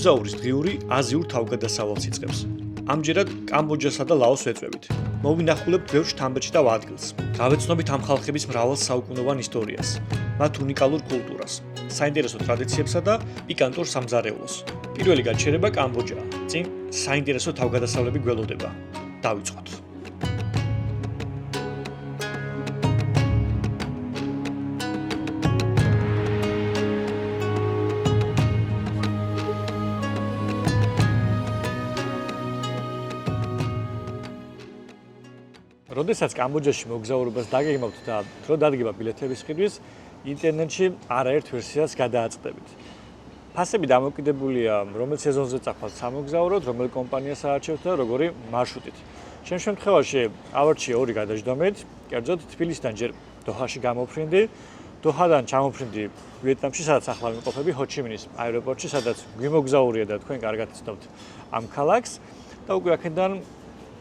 მოგზაურის დღიური აზიურ თავგადასავალს იწყებს. ამჯერად კამბოჯასა და ლაოსს ვეწვევით. მოვინახულებთ ბევრ შთამბეჭდავ ადგილს. გავეცნობით ამ ხალხების მრავალ საუკუნოვან ისტორიას, მათ უნიკალურ კულტურას, საინტერესო ტრადიციებსა და პიკანტურ სამზარეულოს. პირველი გაჩერება კამბოჯაა. წინ საინტერესო თავგადასავლები გველოდება. დავიწყოთ. როდესაც კამბოჯაში მოგზაურობას დაგეგმავთ და დრო დადგება ბილეთების ყიდვის, ინტერნეტში არაერთ ვერსიას გადააწყდებით. ფასები დამოკიდებულია, რომელ სეზონზე წახვალთ სამოგზაუროდ, რომელ კომპანიას აარჩევთ და როგორი მარშრუტით. ჩემ შემთხვევაში ავარჩიე ორი გადაჯდომით, კერძოდ თბილისიდან ჯერ დოჰაში გამოფრინდი, დოჰადან ჩამოფრინდი ვიეტნამში, სადაც ახლა ვიმყოფები ჰოჩიმინის აეროპორტში, სადაც გვიმოგზაურია და თქვენ კარგად ცნობთ ამ ქალაქს და უკვე აქედან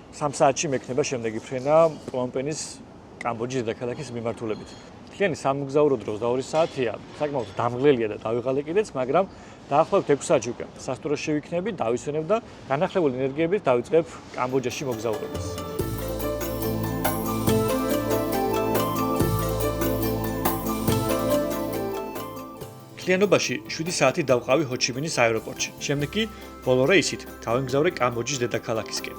3 საათში მექნება შემდეგი ფრენა პნომპენის კამბოჯის დედაქალაქის მიმართულებით. მთლიანი სამოგზაურო დრო 2 საათია, საკმაოდ დამღლელია და დავიღალე კიდეც, მაგრამ დაახლოებით 6 საათში უკვე სასტუმროში შევიქნები, დავისვენებ და განახლებული ენერგიებით დავიწყებ კამბოჯაში მოგზაურობას. მთლიანობაში 7 საათი დავყავი ჰოჩიმინის აეროპორტში. შემდეგ კი ბოლო რეისით გავემგზავრე კამბოჯის დედაქალაქისკენ.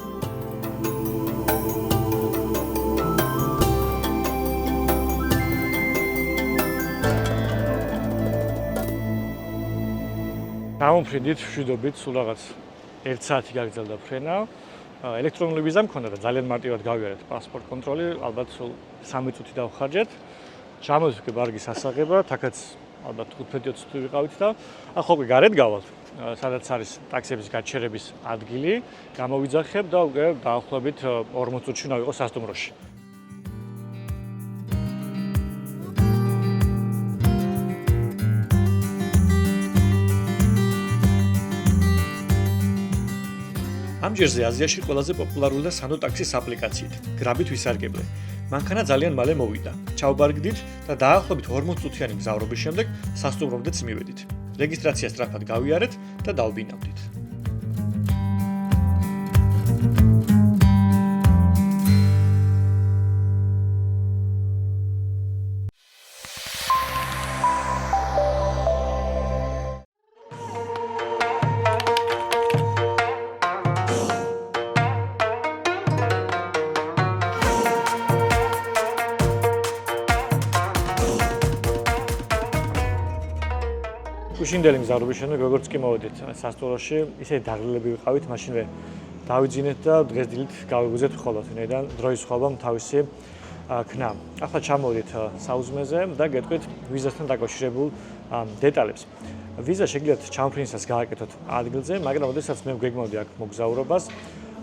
გამომფრინდით მშვიდობით, სულ რაღაც 1 საათი გაგრძელდა ფრენა. ელექტრონული ვიზა მქონდა და ძალიან მარტივად გავიარეთ პასპორტ კონტროლი, ალბათ სულ 3 წუთი დავხარჯეთ. ჩამოვიწყე ბარგის ასაღებად, აქაც ალბათ 15-20 წუთი ვიყავით და ახლა უკვე გარეთ გავალთ, სადაც არის ტაქსების გაჩერების ადგილი. გამოვიძახებ და უკვე დაახლოებით 40 წუთში უნდა ვიყო სასტუმროში. ამ ჯერზე აზიაში ყველაზე პოპულარული და სანდო ტაქსის აპლიკაციით, გრაბით ვისარგებლე. მანქანა ძალიან მალე მოვიდა. ჩავბარგდით და დაახლოებით 40 წუთიანი მგზავრობის შემდეგ სასტუმრომდეც მივედით. რეგისტრაცია სწრაფად გავიარეთ და დავბინავდით. უშინდელი მგზავრობის შემდეგ როგორც კი მოვედით სასტუმროში, ისე დაღლილები ვიყავით, მაშინვე დავიძინეთ და დღეს დილით გავიგუზეთ მხოლოდ, ვინაიდან დროის სხვაობამ თავისი ქნა. ახლა ჩამოვედით საუზმეზე და გეტყვით ვიზასთან დაკავშირებულ დეტალებს. ვიზა შეგიძლიათ ჩამოფრინისას გააკეთოთ ადგილზე, მაგრამ ოდესაც მე ვგეგმავდი აქ მოგზაურობას,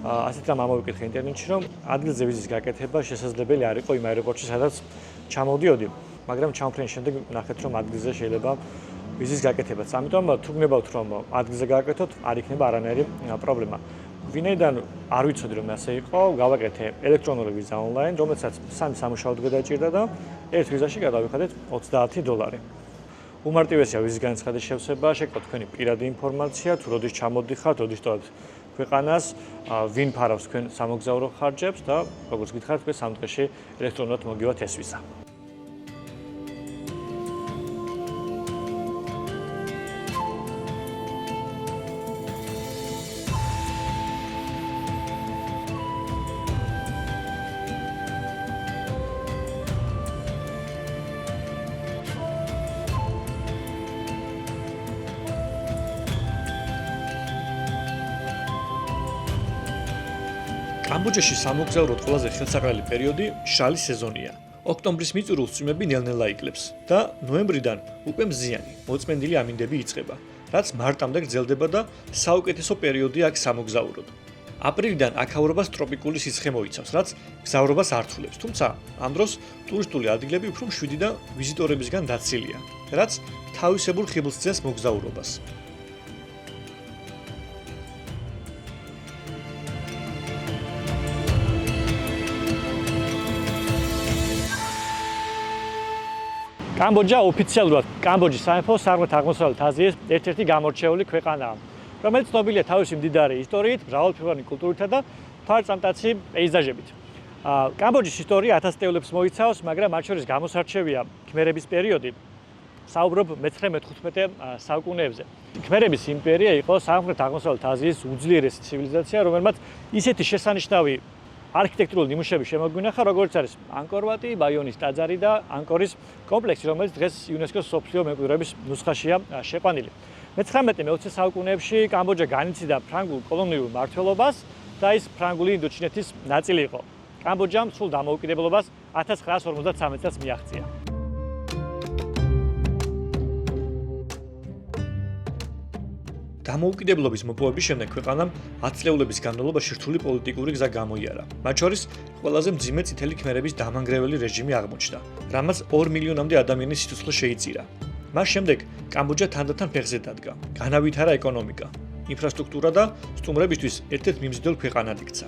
ასეთ რამ ამოვიკითხე ინტერნეტში, რომ ადგილზე ვიზის გაკეთება შესაძლებელი არ იყო იმ აეროპორტში, სადაც ჩამოვდიოდი, მაგრამ ჩამოფრინის შემდეგ ნახეთ, რომ ადგილზე შეიძლება ვიზის გაკეთებაც. ამიტომ თუ გნებავთ რომ ადგილზე გააკეთოთ, არ იქნება არანაირი პრობლემა. ვინაიდან არ ვიცოდი რომ ასე იყო, გავაკეთე ელექტრონული ვიზა ონლაინ, რომელსაც 3 სამუშაო დღე დაჭირდა და ერთ ვიზაში გადავიხადეთ $30. უმარტივესია ვიზის განცხადის შევსება, შეგყოთ თქვენი პირადი ინფორმაცია, თუ როდის ჩამოდიხართ, როდის ტოვებთ ქვეყანას, ვინ ფარავს თქვენ სამოგზაურო ხარჯებს და როგორც გითხარით, თქვენ 3 დღეში ელექტრონულად მოგივათ ეს ვიზა. კამბოჯაში სამოგზაუროდ ყველაზე ხელსაყრელი პერიოდი შრალი სეზონია. ოქტომბრის მიწურულს წვიმები ნელ-ნელა იკლებს და ნოემბრიდან უკვე მზიანი, მოწმენდილი ამინდები იწყება, რაც მარტამდე გრძელდება და საუკეთესო პერიოდია აქ სამოგზაუროდ. აპრილიდან აქაურობას ტროპიკული სიცხე მოიცავს, რაც მგზავრობას ართულებს, თუმცა ამ დროს ტურისტული ადგილები უფრო მშვიდი და ვიზიტორებისგან დაცილია, რაც თავისებურ ხიბლს ძენს მოგზაურობას. კამბოჯა ოფიციალურად კამბოჯის სამეფო სამხრეთ-აღმოსავლეთ აზიის ერთ-ერთი გამორჩეული ქვეყანაა. რომელიც ცნობილია თავისი მდიდარი ისტორიით, მრავალფეროვანი კულტურითა და ფარწამტაცი პეიზაჟებით. კამბოჯის ისტორია 1000 წლებს მოიცავს, მაგრამ მათ შორის გამოსარჩევია ქმერების პერიოდი. საუბრობ მე-13-15 საუკუნეებზე. ქმერების იმპერია იყო სამხრეთ-აღმოსავლეთ აზიის უძლიერესი ცივილიზაცია, რომელმაც ისეთი შესანიშნავი არქიტექტურული ნიმუშები შემოგვინახა, როგორც არის ანგკორ-ვატი, ბაიონის ტაძარი და ანგკორის კომპლექსი, რომელიც დღეს იუნესკოს მსოფლიო მემკვიდრეობის ნუსხაშია შეყვანილი. მე-19-20 საუკუნეებში კამბოჯა განიცდიდა ფრანგულ კოლონიურ მმართველობას და ის ფრანგული ინდოჩინეთის ნაწილი იყო. კამბოჯამ სრულ დამოუკიდებლობას 1953 წელს მიაღწია. დამოუკიდებლობის მოპოვების შემდეგ ქვეყანამ 10 წლების განმავლობაში რთული პოლიტიკური გზა გამოიარა. მათ შორის ყველაზე მძიმე წითელი ქმერების დამანგრეველი რეჟიმი აღმოჩნდა, რამაც 2 მილიონამდე ადამიანის სიცოცხლე შეიწირა. მას შემდეგ კამბოჯა თანდათან ფეხზე დადგა. განავითარა ეკონომიკა, ინფრასტრუქტურა და სტუმრებისთვის ერთ-ერთ მიმზიდველ ქვეყანად იქცა.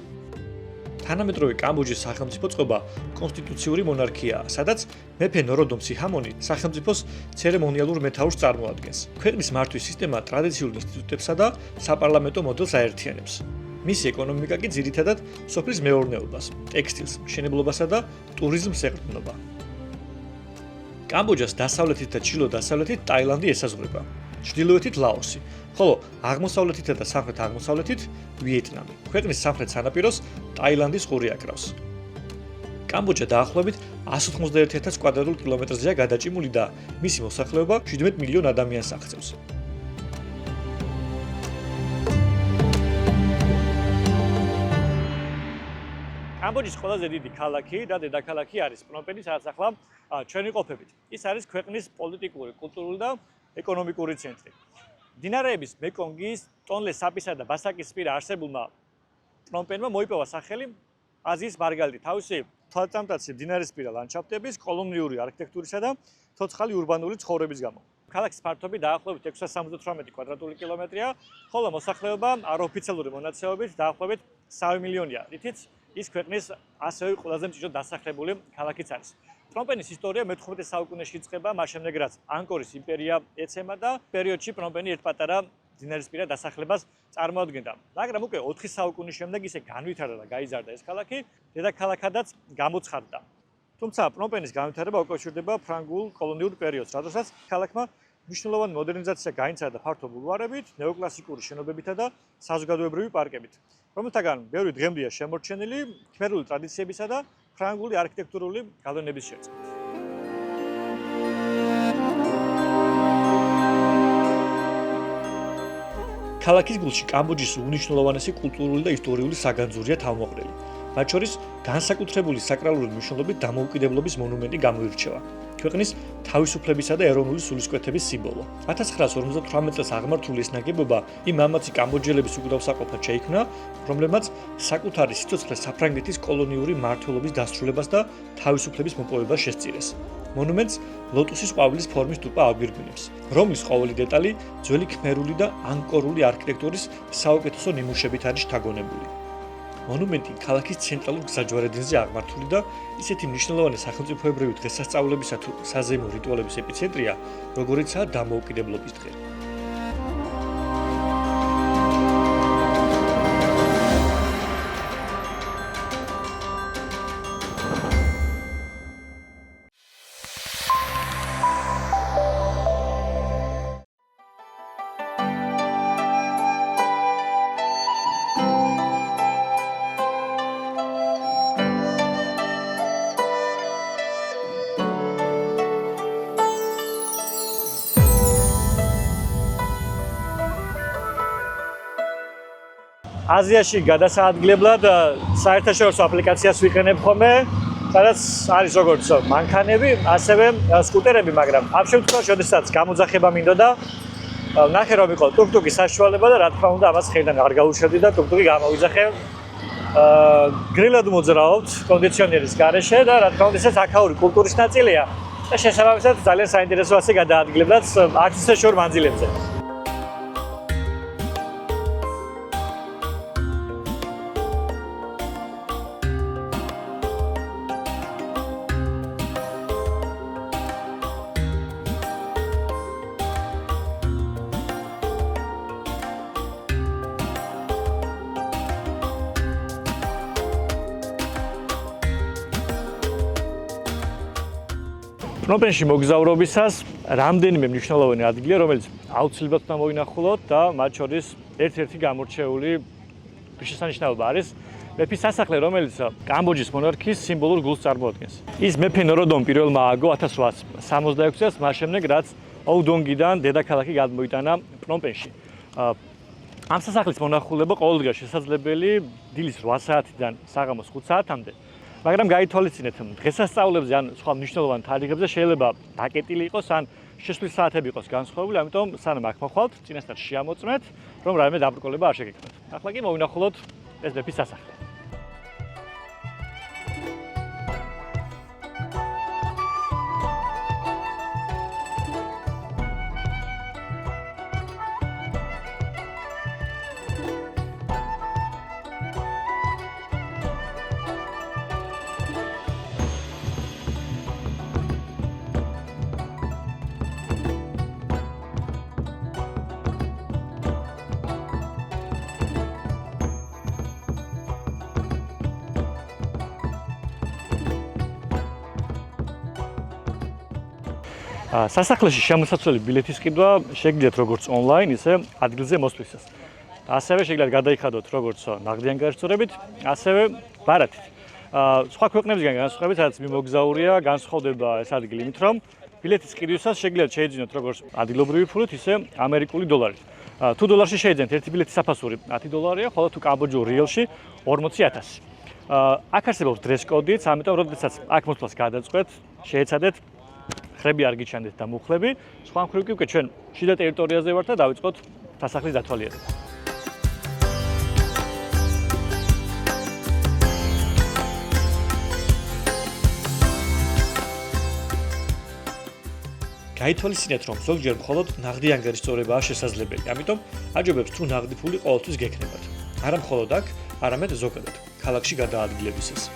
თანამედროვე კამბოჯის სახელმწიფო წყობა კონსტიტუციური მონარქიაა, სადაც მეფე ნოროდომ სიჰამონი სახელმწიფოს ცერემონიალურ მეთაურს წარმოადგენს. ქვეყნის მართვის სისტემა ტრადიციულ ინსტიტუტებსა და საპარლამენტო მოდელს აერთიანებს. მისი ეკონომიკა კი ძირითადად სოფლის მეურნეობას, ტექსტილს, მშენებლობასა და ტურიზმს ეყრდნობა. კამბოჯას დასავლეთით და ჩრდილო-დასავლეთით ტაილანდი ესაზღვრება, ჩრდილოეთით ლაოსი, ხოლო აღმოსავლეთითა და სამხრეთ-აღმოსავლეთით ვიეტნამი. ქვეყნის სამხრეთ სანაპიროს ტაილანდის ყური აკრავს. კამბოჯა დაახლოებით 191,000 კვადრატულ კილომეტრზეა გადაჭიმული და მისი მოსახლეობა 17 მილიონ ადამიანს აღწევს. კამბოჯის ყველაზე დიდი ქალაქი და დედაქალაქი არის პრომპენი, სადაც ახლა ჩვენი ყოფებით. ის არის ქვეყნის პოლიტიკური, კულტურული და ეკონომიკური ცენტრი. მდინარეების მეკონგის, ტონლეს საპისა და ბასაკის პირა არსებულმა პრომპენმა მოიპოვა სახელი აზიის მარგალიტი თავისი თვალწამტაცი მდინარისპირა ლანდშაფტების, კოლონიური არქიტექტურისა და ცოცხალი ურბანული ცხოვრების გამო. ქალაქის ფართობი დაახლოებით 678 კვადრატული კილომეტრია, ხოლო მოსახლეობა არაოფიციალური მონაცემებით დაახლოებით 3 მილიონია, რითიც ის ქვეყნის ასევე ყველაზე მჭიდროდ დასახლებული ქალაქიც არის. პრომპენის ისტორია მე-15 საუკუნეში იწყება, მას შემდეგ რაც ანგკორის იმპერია ეცემა და პერიოდში პრომპენი ერთ პატარა მდინარისპირა დასახლებას წარმოადგენდა. მაგრამ უკვე 4 საუკუნის შემდეგ ისე განვითარდა და გაიზარდა ეს ქალაქი, დედაქალაქადაც გამოცხადდა. თუმცა პრომპენის განვითარება უკავშირდება ფრანგულ კოლონიურ პერიოდს, რადგან ქალაქმა მნიშვნელოვანი მოდერნიზაცია გაინცადა და ფართო ბულვარებით, ნეოკლასიკური შენობებითა და საზოგადოებრივი პარკებით, რომელთაგან ბევრი დღემდეა შემორჩენილი ქმერული ტრადიციებისა და ფრანგული არქიტექტურული გავლენების შერწყმით. ქალაქის გულში კამბოჯის უნიშნულოვანესი კულტურული და ისტორიული საგანძურია თავმოყრილი. მათ შორის განსაკუთრებული საკრალური მნიშვნელობით დამოუკიდებლობის მონუმენტი გამოირჩევა. ქვეყნის თავისუფლებისა და ეროვნული სულისკვეთების სიმბოლო. 1958 წელს აღმართული ეს ნაგებობა იმ მამაცი კამბოჯელების უკდავსაყოფად შეიქმნა, რომლებმაც საკუთარი სიცოცხლე საფრანგეთის კოლონიური მმართველობის დასრულებას და თავისუფლების მოპოვებას შესწირეს. მონუმენტს ლოტუსის ყვავილის ფორმის ტუპა აგვირგვინებს, რომლის ყოველი დეტალი ძველი ქმერული და ანგკორული არქიტექტურის საუკეთესო ნიმუშებით არის შთაგონებული. მონუმენტი ქალაქის ცენტრალურ გზაჯვარედინზე აღმართული და ისეთი მნიშვნელოვანი სახელმწიფოებრივი დღესასწაულებისა თუ საზეიმო რიტუალების ეპიცენტრია, როგორიცაა დამოუკიდებლობის დღე. აზიაში გადასაადგილებლად საერთაშორისო აპლიკაციას ვიყენებ ხოლმე, სადაც არის როგორც მანქანები, ასევე სკუტერები, მაგრამ ამ შემთხვევაში, როდესაც გამოძახება მინდოდა, ნახე რომ იყო ტუკ-ტუკის საშუალება და რა თქმა უნდა, ამას ხელიდან არ გაუშვებდი და ტუკ-ტუკი გამოვიძახე. გრილად მოძრაობთ კონდიციონერის გარეშე და რა თქმა უნდა, ეს აქაური კულტურის ნაწილია და შესაბამისად ძალიან საინტერესო ასე გადაადგილებლად აქცია შორ მანძილებზე. პრომპენში მოგზაურობისას რამდენიმე მნიშვნელოვანი ადგილია, რომელიც აუცილებლად უნდა მოინახულოთ და მათ შორის ერთ-ერთი გამორჩეული ღირსშესანიშნაობა არის მეფის სასახლე, რომელიც კამბოჯის მონარქიის სიმბოლურ გულს წარმოადგენს. ის მეფე ნოროდომ პირველმა ააგო 1866 წელს, მას შემდეგ რაც ოუდონგიდან დედაქალაქი გადმოიტანა პრომპენში. ამ სასახლის მონახულება ყოველდღიურად შესაძლებელი დილის 8 საათიდან საღამოს 5 საათამდე. მაგრამ გაითვალისწინეთ, დღესასწაულებზე ან სხვა მნიშვნელოვან თარიღებზე შეიძლება დაკეტილი იყოს ან შესვლის საათები იყოს განსხვავებული, ამიტომ სანამ აქ მოხვალთ, წინასწარ შეამოწმეთ, რომ რაიმე დაბრკოლება არ შეგექმნათ. ახლა კი მოვინახულოთ ეს მეფის სასახლე. სასახლეში შემოსაცვლელი ბილეთის ყიდვა შეგიძლიათ როგორც ონლაინ, ისე ადგილზე მოსვლისას. ასევე შეგიძლიათ გადაიხადოთ როგორც ნაღდიან გარსწორებით, ასევე ბარათით. სხვა ქვეყნებისგან განსხვავებით, სადაც მიმოგზაურია, განსხვავდება ეს ადგილი იმით, რომ ბილეთის ყიდვისას შეგიძლიათ შეიძინოთ როგორც ადგილობრივი ფულით, ისე ამერიკული დოლარით. თუ დოლარში შეიძენთ ერთი ბილეთის საფასური $10-ია, ხოლო თუ კამბოჯურ რიელში 40,000. აქ არსებობს დრეს კოდიც, ამიტომ როდესაც აქ მოსვლას გადაწყვეტთ, შეეცადეთ ხრები არ გიჩვენდეთ და მუხლები, სხვა მხრივ კი უკვე ჩვენ შიდა ტერიტორიაზე ვართ და დავიწყოთ სასახლის დათვალიერება. გაითვალისწინეთ, რომ ზოგჯერ მხოლოდ ნაღდიან გარსწორებაა შესაძლებელი, ამიტომ აჯობებს თუ ნაღდი ფული ყოველთვის გექნებათ. არა მხოლოდ აქ, არამედ ზოგადად, ქალაქში გადაადგილებისას.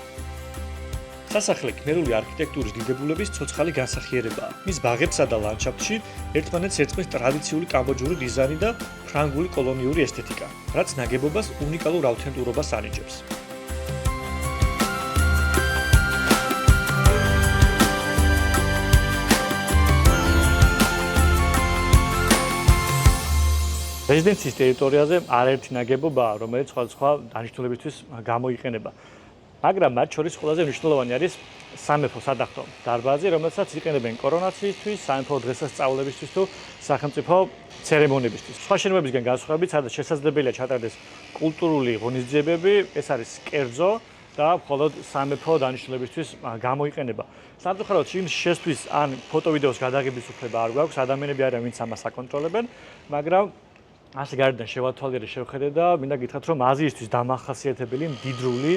სასახლე ქმერული არქიტექტურის დიდებულების ცოცხალი განსახიერებაა. მის ბაღებსა და ლანდშაფტში ერთმანეთს ერწყმის ტრადიციული კამბოჯური დიზაინი და ფრანგული კოლონიური ესთეტიკა, რაც ნაგებობას უნიკალურ ავთენტურობას ანიჭებს. რეზიდენციის ტერიტორიაზე არაერთი ნაგებობაა, რომელიც სხვადასხვა დანიშნულებისთვის გამოიყენება. მაგრამ მათ შორის ყველაზე მნიშვნელოვანი არის სამეფო სადახტო დარბაზი, რომელსაც იყენებენ კორონაციისთვის, სამეფო დღესასწაულებისთვის თუ სახელმწიფო ცერემონიებისთვის. სხვა შენობებისგან განსხვავებით, სადაც შესაძლებელია ჩატარდეს კულტურული ღონისძიებები, ეს არის კერძო და მხოლოდ სამეფო დანიშნულებისთვის გამოიყენება. სამწუხაროდ იმის შესთვის ან ფოტო-ვიდეოს გადაღების უფლება არ გვაქვს, ადამიანები არიან, ვინც ამას აკონტროლებენ, მაგრამ ასე გარედან შევათვალიერე შევხედე და მინდა გითხრათ, რომ აზიისთვის დამახასიათებელი მდიდრული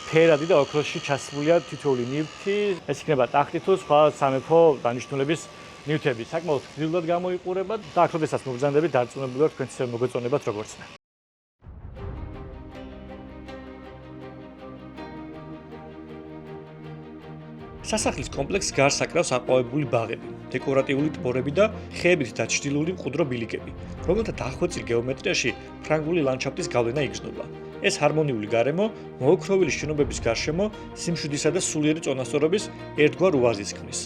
ფერადი და ოქროსში ჩასმულია თითოეული ნივთი, ეს იქნება ტახტი თუ სხვა სამეფო დანიშნულების ნივთები. საკმაოდ გრძელად გამოიყურება და აქ როდესაც მოგზაურობთ, დარწმუნებული ვარ, თქვენც მოგეწონებათ როგორც მე. სასახლის კომპლექსს გარს აკრავს აყვავებული ბაღები, დეკორატიული ტბორები და ხეებით დაჩრდილული მყუდრო ბილიკები, რომელთა დახვეწილ გეომეტრიაში ფრანგული ლანდშაფტის გავლენა იგრძნობა. ეს ჰარმონიული გარემო მოოქროვილი შენობების გარშემო სიმშვიდისა და სულიერი წონასწორობის ერთგვარ ოაზისს ქმნის.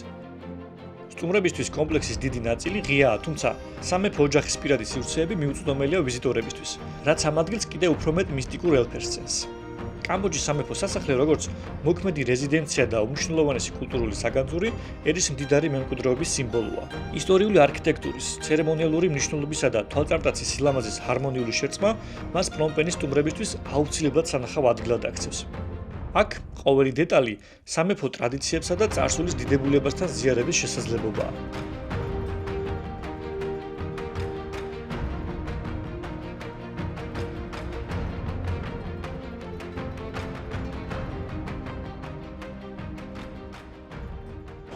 სტუმრებისთვის კომპლექსის დიდი ნაწილი ღიაა, თუმცა სამეფო ოჯახის პირადი სივრცეები მიუწვდომელია ვიზიტორებისთვის, რაც ამ ადგილს კიდევ უფრო მეტ მისტიკურ ელფერს წენს. კამბოჯის სამეფო სასახლე, როგორც მოქმედი რეზიდენცია და უმნიშვნელოვანესი კულტურული საგანძური, ერის მდიდარი მემკვიდრეობის სიმბოლოა. ისტორიული არქიტექტურის, ცერემონიალური მნიშვნელობისა და თვალწარმტაცის სილამაზის ჰარმონიული შერწყმა მას პრომპენის სტუმრებისთვის აუცილებლად სანახავ ადგილად აქცევს. აქ ყოველი დეტალი სამეფო ტრადიციებსა და წარსულის დიდებულებასთან ზიარების შესაძლებობაა.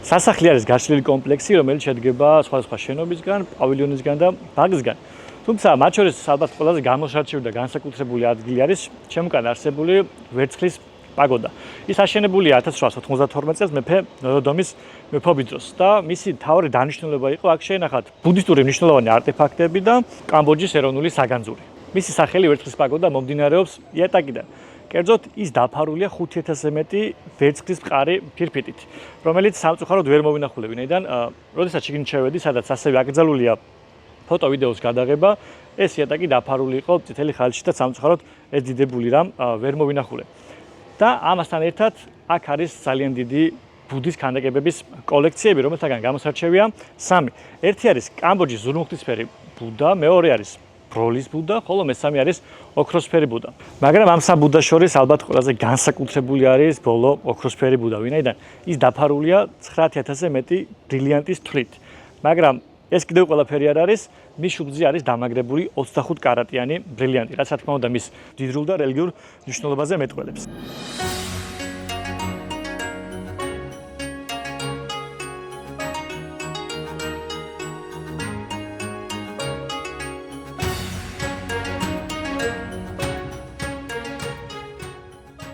სასახლე არის გაშლილი კომპლექსი, რომელიც შედგება სხვადასხვა შენობისგან, პავილიონისგან და ბაღისგან. თუმცა მათ შორის ალბათ ყველაზე გამოსარჩევი და განსაკუთრებული ადგილი არის ჩემკან არსებული ვერცხლის პაგოდა. ის აშენებულია 1892 წელს მეფე ნოროდომის მეფობის დროს და მისი მთავარი დანიშნულება იყო აქ შეენახათ ბუდისტური მნიშვნელოვანი არტეფაქტები და კამბოჯის ეროვნული საგანძური. მისი სახელი ვერცხლის პაგოდა მომდინარეობს იატაკიდან. კერძოდ ის დაფარულია 5000-ზე მეტი ვერცხლის მყარი ფირფიტით, რომელიც სამწუხაროდ ვერ მოვინახულე ვინაიდან, როდესაც შიგნით შევედი, სადაც ასევე აკრძალულია ფოტო-ვიდეოს გადაღება, ეს იატაკი დაფარული იყო წითელი ხალიჩით და სამწუხაროდ ეს დიდებული რამ ვერ მოვინახულე. და ამასთან ერთად აქ არის ძალიან დიდი ბუდის ქანდაკებების კოლექციები, რომელთაგან გამოსარჩევია 3. ერთი არის კამბოჯის ზურმუხტისფერი ბუდა, მეორე არის ბროლის ბუდა, ხოლო მესამე არის ოქროსფერი ბუდა. მაგრამ ამ სამ ბუდას შორის ალბათ ყველაზე განსაკუთრებული არის ბოლო ოქროსფერი ბუდა, ვინაიდან ის დაფარულია 9000-ზე მეტი ბრილიანტის თვლით. მაგრამ ეს კიდევ ყველაფერი არ არის, მის შუბლზე არის დამაგრებული 25 კარატიანი ბრილიანტი, რაც რა თქმა უნდა მის დიდრულ და რელიგიურ მნიშვნელობაზე მეტყველებს.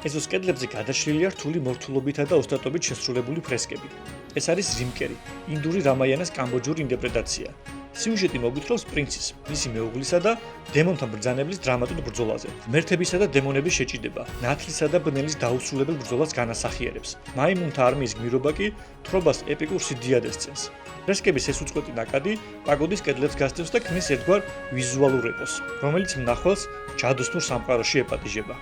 ეზოს კედლებზე გადაშლილია რთული მორთულობითა და ოსტატობით შესრულებული ფრესკები. ეს არის რიმკერი, ინდური რამაიანას კამბოჯური ინტერპრეტაცია. სიუჟეტი მოგვითხრობს პრინცის, მისი მეუღლისა და დემონთან ბრძანებლის დრამატულ ბრძოლაზე. ღმერთებისა და დემონების შეჭიდება, ნათლისა და ბნელის დაუსრულებელ ბრძოლას განასახიერებს. მაიმუნთა არმიის გმირობა კი თრობას ეპიკურ სიდიადეს წენს. ფრესკების ეს უწყვეტი ნაკადი პაგოდის კედლებს გასდევს და ქმნის ერთგვარ ვიზუალურ ეპოსს, რომელიც მნახველს ჯადოსნურ სამყაროში ეპატიჟება.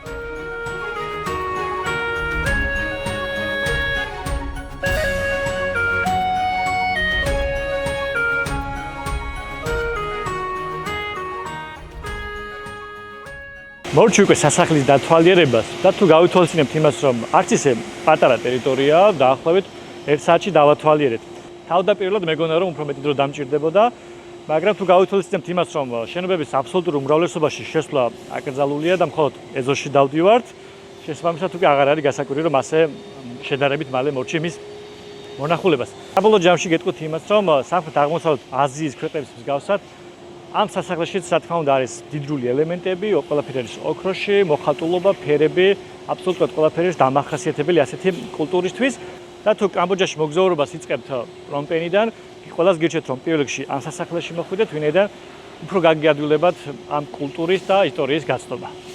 მორჩი უკვე სასახლის დათვალიერებას და თუ გავითვალისწინებთ იმას, რომ არც ისე პატარა ტერიტორიაა, დაახლოებით 1 საათში დავათვალიერეთ. თავდაპირველად მეგონა რომ უფრო მეტი დრო დამჭირდებოდა, მაგრამ თუ გავითვალისწინებთ იმას, რომ შენობების აბსოლუტურ უმრავლესობაში შესვლა აკრძალულია და მხოლოდ ეზოში დავდივართ, შესაბამისად უკვე აღარ არის გასაკვირი, რომ ასე შედარებით მალე მორჩი იმის მონახულებას. საბოლოო ჯამში გეტყვით იმას, რომ სამხრეთ-აღმოსავლეთ აზიის ქვეყნების მსგავსად ამ სასახლეშიც რა თქმა უნდა არის დიდრული ელემენტები, ყველაფერი არის ოქროში, მოხატულობა, ფერები, აბსოლუტურად ყველაფერი არის დამახასიათებელი ასეთი კულტურისთვის და თუ კამბოჯაში მოგზაურობას იწყებთ პრომპენიდან, ყველას გირჩევთ რომ პირველ რიგში ამ სასახლეში მოხვიდეთ, ვინაიდან უფრო გაგიადვილებათ ამ კულტურის და ისტორიის გაცნობა.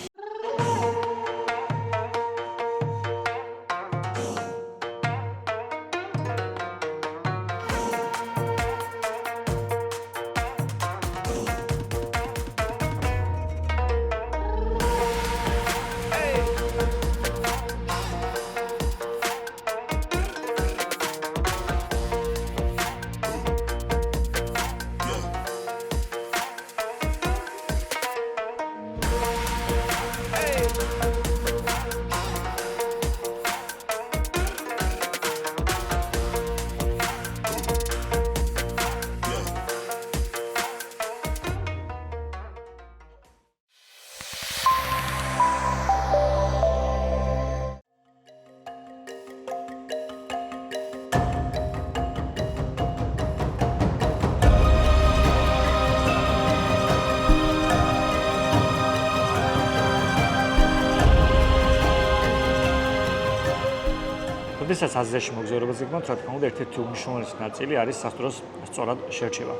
როდესაც აზიაში მოგზაურობაზე გქონთ, რა თქმა უნდა, ერთ-ერთი უმნიშვნელოვანესი ნაწილი არის სასტუმროს სწორად შერჩევა.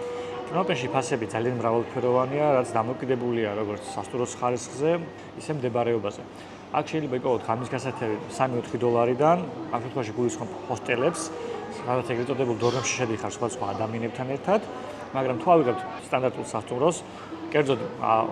პრომპენში ფასები ძალიან მრავალფეროვანია, რაც დამოკიდებულია როგორც სასტუმროს ხარისხზე, ისე მდებარეობაზე. აქ შეიძლება იპოვოთ ღამის გასათევი 3-4 დოლარიდან, ამ შემთხვევაში გულისხმობ ჰოსტელებს, სადაც ეგრეთ წოდებულ დორმებში შედიხარ სხვა ადამიანებთან ერთად, მაგრამ თუ ავიღებთ სტანდარტულ სასტუმროს, კერძოდ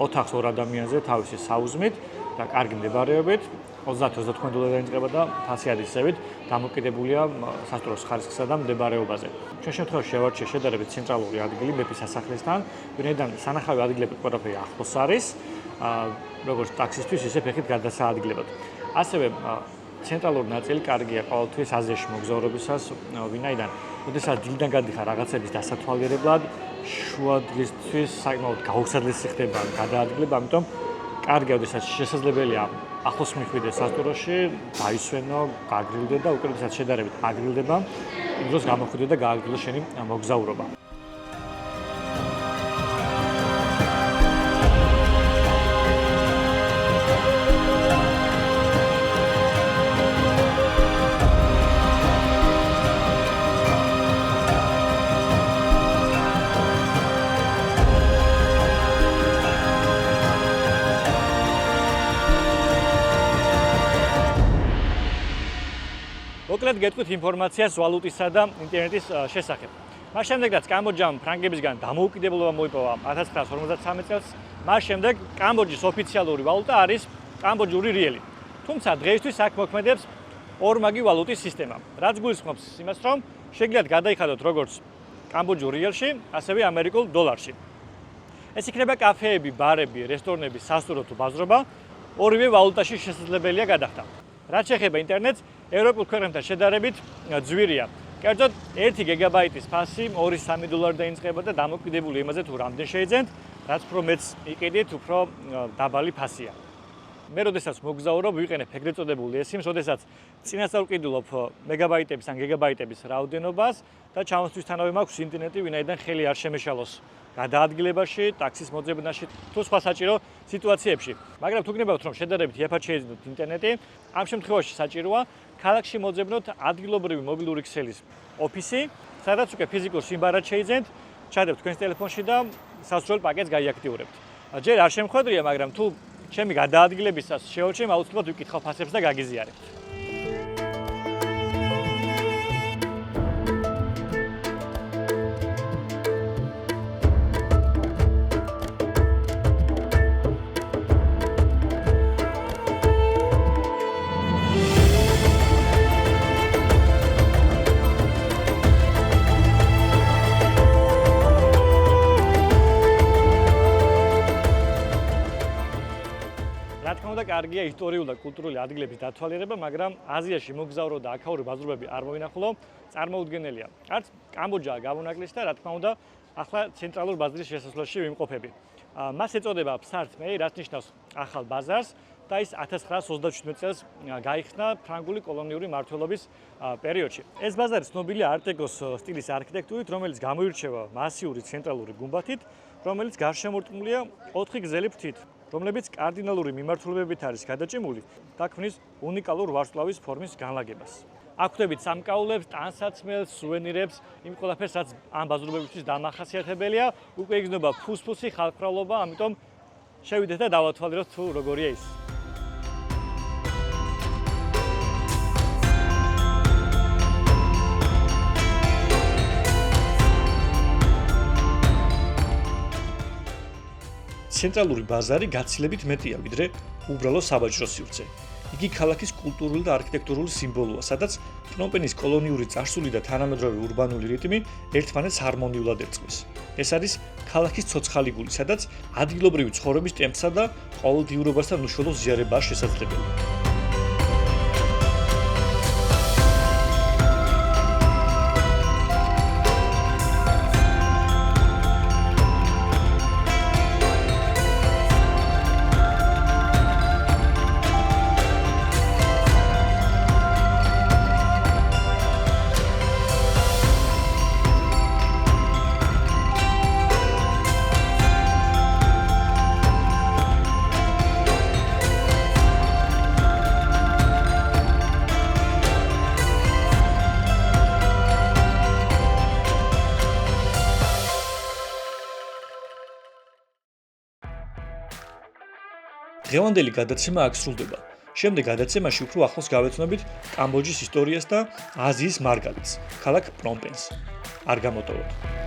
ოთახს 2 ადამიანზე თავისი საუზმით და კარგი მდებარეობით 30-35 დოლარიდან იწყება და 100 ადრესებით დამოკიდებულია სასტუმროს ხარისხსა და მდებარეობაზე. ჩვენ შემთხვევაში შევარჩიე შედარებით ცენტრალური ადგილი მეფის სასახლესთან, ვინაიდან სანახავი ადგილები ყველაფერი ახლოს არის, როგორც ტაქსისთვის, ისე ფეხით გადასაადგილებად. ასევე ცენტრალური ნაწილი კარგია ყოველთვის აზიაში მოგზაურობისას, ვინაიდან როდესაც დილიდან გადიხარ რაღაცების დასათვალიერებლად, შუა დღისთვის საკმაოდ გაუსაძლესი ხდება გადაადგილება, ამიტომ კარგია, როდესაც შესაძლებელია ახლოს მიხვიდე სასტუმროში, დაისვენო, გაგრილდე და უკვე როდესაც შედარებით აგრილდება, იმ დროს გამოხვიდე და გააგრძელო შენი მოგზაურობა. მოკლედ გეტყვით ინფორმაციას ვალუტისა და ინტერნეტის შესახებ. მას შემდეგ რაც კამბოჯამ ფრანგებისგან დამოუკიდებლობა მოიპოვა 1953 წელს, მას შემდეგ კამბოჯის ოფიციალური ვალუტა არის კამბოჯური რიელი. თუმცა დღეისთვის აქ მოქმედებს ორმაგი ვალუტის სისტემა, რაც გულისხმობს იმას, რომ შეგიძლიათ გადაიხადოთ როგორც კამბოჯურ რიელში, ასევე ამერიკულ დოლარში. ეს იქნება კაფეები, ბარები, რესტორნები, სასტუმრო თუ ბაზრობა, ორივე ვალუტაში შესაძლებელია გადახდა. რაც შეეხება ინტერნეტს, ევროპულ ქვეყნებთან შედარებით ძვირია. კერძოდ 1 გიგაბაიტის ფასი 2-3 დოლარი დაიწყება და დამოკიდებული იმაზე თუ რამდენ შეიძენთ, რაც უფრო მეც იყიდით, უფრო დაბალი ფასია. მე როდესაც მოგზაურობ, ვიყენებ ეგრეთ წოდებული SIM-ს, როდესაც წინასწარ ვყიდულობ მეგაბაიტების ან გიგაბაიტების რაოდენობას და ჩამოსვლისთანავე მაქვს ინტერნეტი, ვინაიდან ხელი არ შემეშალოს გადაადგილებაში, ტაქსის მოძებნაში თუ სხვა საჭირო სიტუაციებში. მაგრამ თუ გნებავთ, რომ შედარებით იაფად შეიძინოთ ინტერნეტი, ამ შემთხვევაში საჭიროა ქალაქში მოძებნოთ ადგილობრივი მობილური ქსელის ოფისი, სადაც უკვე ფიზიკურ სიმბარად შეიძენთ, ჩადებთ თქვენს ტელეფონში და სასურველ პაკეტს გაიაქტიურებთ. ჯერ არ შემხვედრია, მაგრამ თუ ჩემი გადაადგილებისას შეურჩემ, აუცილებლად ვიკითხავ ფასებს და გაგიზიარებთ. კარგია ისტორიული და კულტურული ადგილების დათვალიერება, მაგრამ აზიაში მოგზაურო და აქაური ბაზრობები არ მოინახულო, წარმოუდგენელია. არც კამბოჯაა გამონაკლისი და რა თქმა უნდა, ახლა ცენტრალურ ბაზრის შესასვლელში ვიმყოფები. მას ეწოდება ფსართმე, რაც ნიშნავს ახალ ბაზარს და ის 1937 წელს გაიხსნა ფრანგული კოლონიური მმართველობის პერიოდში. ეს ბაზარი ცნობილია არტ-დეკოს სტილის არქიტექტურით, რომელიც გამოირჩევა მასიური ცენტრალური გუმბათით, რომელიც გარშემორტყმულია 4 გრძელი ფრთით, რომლებიც კარდინალური მიმართულებებით არის გადაჭიმული და ქმნის უნიკალურ ვარსკვლავის ფორმის განლაგებას. აქ ხვდებით სამკაულებს, ტანსაცმელს, სუვენირებს, იმ ყველაფერს, რაც ამ ბაზრობებისთვის დამახასიათებელია, უკვე იგრძნობა ფუსფუსი, ხალხმრავლობა, ამიტომ შევიდეთ და დავათვალიეროთ თუ როგორია ის. ცენტრალური ბაზარი გაცილებით მეტია, ვიდრე უბრალო საბაჟრო სივრცე. იგი ქალაქის კულტურული და არქიტექტურული სიმბოლოა, სადაც პნომპენის კოლონიური წარსული და თანამედროვე ურბანული რიტმი ერთმანეთს ჰარმონიულად ერწყმის. ეს არის ქალაქის ცოცხალი გული, სადაც ადგილობრივი ცხოვრების ტემპსა და ყოველდღიურობასთან უშუალო ზიარებაა შესაძლებელი. დღევანდელი გადაცემა აქ სრულდება. შემდეგ გადაცემაში უფრო ახლოს გავეცნობით კამბოჯის ისტორიას და აზიის მარგალიტს, ქალაქ პნომპენს. არ გამოტოვოთ.